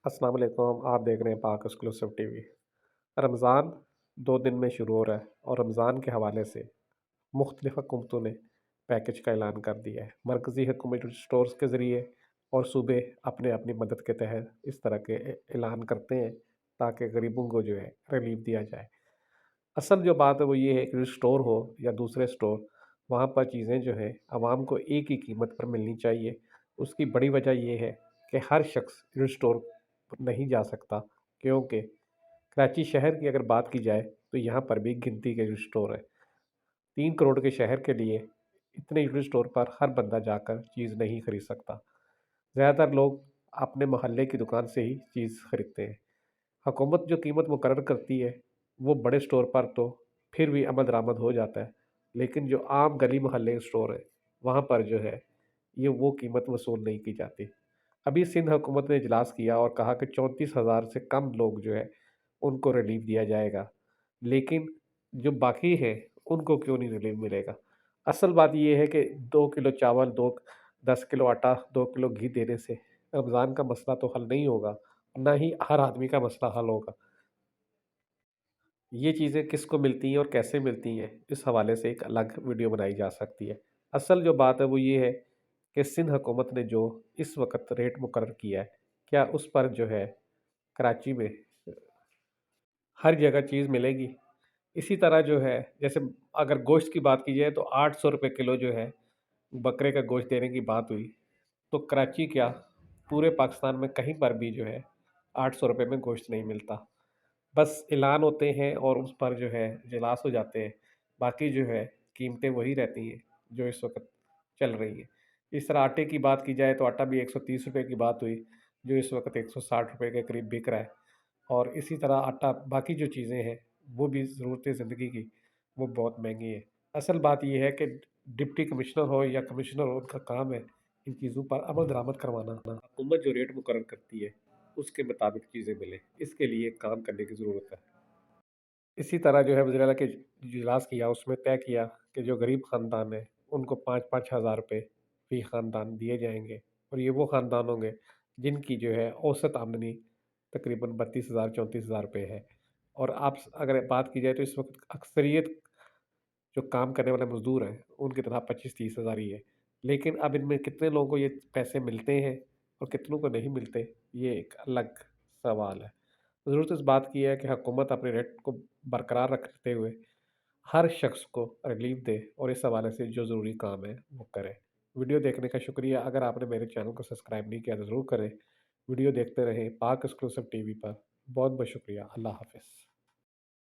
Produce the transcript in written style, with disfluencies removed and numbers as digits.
अस्सलाम वालेकुम। आप देख रहे हैं पाक एक्सक्लूसिव टीवी। रमज़ान 2 दिन में शुरू हो रहा है और रमज़ान के हवाले से मुख्तलिफ़ हुकूमतों ने पैकेज का ऐलान कर दिया है। मरकज़ी हुकूमत स्टोर्स के ज़रिए और सूबे अपने अपनी मदद के तहत इस तरह के ऐलान करते हैं ताकि गरीबों को जो है रिलीफ दिया जाए। असल जो बात है वो ये है कि स्टोर हो या दूसरे स्टोर, वहाँ पर चीज़ें जो है आवाम को एक ही कीमत पर मिलनी चाहिए। उसकी बड़ी वजह ये है कि हर शख्स इस स्टोर पर नहीं जा सकता, क्योंकि कराची शहर की अगर बात की जाए तो यहाँ पर भी गिनती के स्टोर है। 3 करोड़ के शहर के लिए इतने स्टोर पर हर बंदा जाकर चीज़ नहीं खरीद सकता। ज़्यादातर लोग अपने मोहल्ले की दुकान से ही चीज़ खरीदते हैं। हुकूमत जो कीमत मुकर्रर करती है, वो बड़े स्टोर पर तो फिर भी अमल दरामद हो जाता है, लेकिन जो आम गली मोहल्ले स्टोर है, वहाँ पर जो है, ये वो कीमत वसूल नहीं की जाती। अभी सिंध हुकूमत ने इजलास किया और कहा कि 34,000 से कम लोग जो है, उनको रिलीफ दिया जाएगा। लेकिन जो बाकी हैं, उनको क्यों नहीं रिलीफ मिलेगा? असल बात ये है कि 2 किलो चावल, 10 किलो आटा, 2 किलो घी देने से रमज़ान का मसला तो हल नहीं होगा, ना ही हर आदमी का मसला हल होगा। ये चीज़ें किसको मिलती हैं और कैसे मिलती हैं, इस हवाले से एक अलग वीडियो बनाई जा सकती है। असल जो बात है वो ये है कि सिंध हुकूमत ने जो इस वक़्त रेट मुकर्रर किया है, क्या उस पर जो है कराची में हर जगह चीज़ मिलेगी? इसी तरह जो है, जैसे अगर गोश्त की बात की जाए तो 800 रुपए किलो जो है बकरे का गोश्त देने की बात हुई, तो कराची क्या पूरे पाकिस्तान में कहीं पर भी जो है 800 रुपए में गोश्त नहीं मिलता। बस ऐलान होते हैं और उस पर जो है इजलास हो जाते हैं। बाकी जो है कीमतें वही रहती हैं जो इस वक़्त चल रही हैं। इस तरह आटे की बात की जाए तो आटा भी 130 रुपए की बात हुई, जो इस वक़्त 160 रुपए के करीब बिक रहा है। और इसी तरह आटा बाकी जो चीज़ें हैं, वो भी ज़रूरत ज़िंदगी की, वो बहुत महँगी है। असल बात ये है कि डिप्टी कमिश्नर हो या कमिश्नर हो, उनका काम है इन चीज़ों पर अमल दरामद करवाना। हुकूमत जो रेट मुकर्रर करती है, उसके मुताबिक चीज़ें मिलें, इसके लिए काम करने की ज़रूरत है। इसी तरह जो है वज़ीर आला के इजलास किया, उसमें तय किया कि जो गरीब ख़ानदान हैं, उनको 5-5 हज़ार रुपए फ़ी ख़ानदान दिए जाएँगे और ये वो ख़ानदान होंगे जिनकी जो है औसत आमदनी तकरीबन 32,000 34,000 रुपए है। और आप अगर बात की जाए तो इस वक़्त अक्सरियत जो काम करने वाले मज़दूर हैं, उनकी तनख़्वाह 25-30 हज़ार ही है। लेकिन अब इनमें कितने लोगों को ये पैसे मिलते हैं और कितनों को नहीं मिलते, ये एक अलग सवाल है। ज़रूरत इस बात की है कि हुकूमत अपने रेट को बरकरार रखते हुए हर शख्स को रिलीफ दे और इस हवाले से जो ज़रूरी काम है, वो करे। वीडियो देखने का शुक्रिया। अगर आपने मेरे चैनल को सब्सक्राइब नहीं किया तो ज़रूर करें। वीडियो देखते रहें पाक एक्सक्लूसिव टीवी पर। बहुत-बहुत शुक्रिया। अल्लाह हाफ़िज़।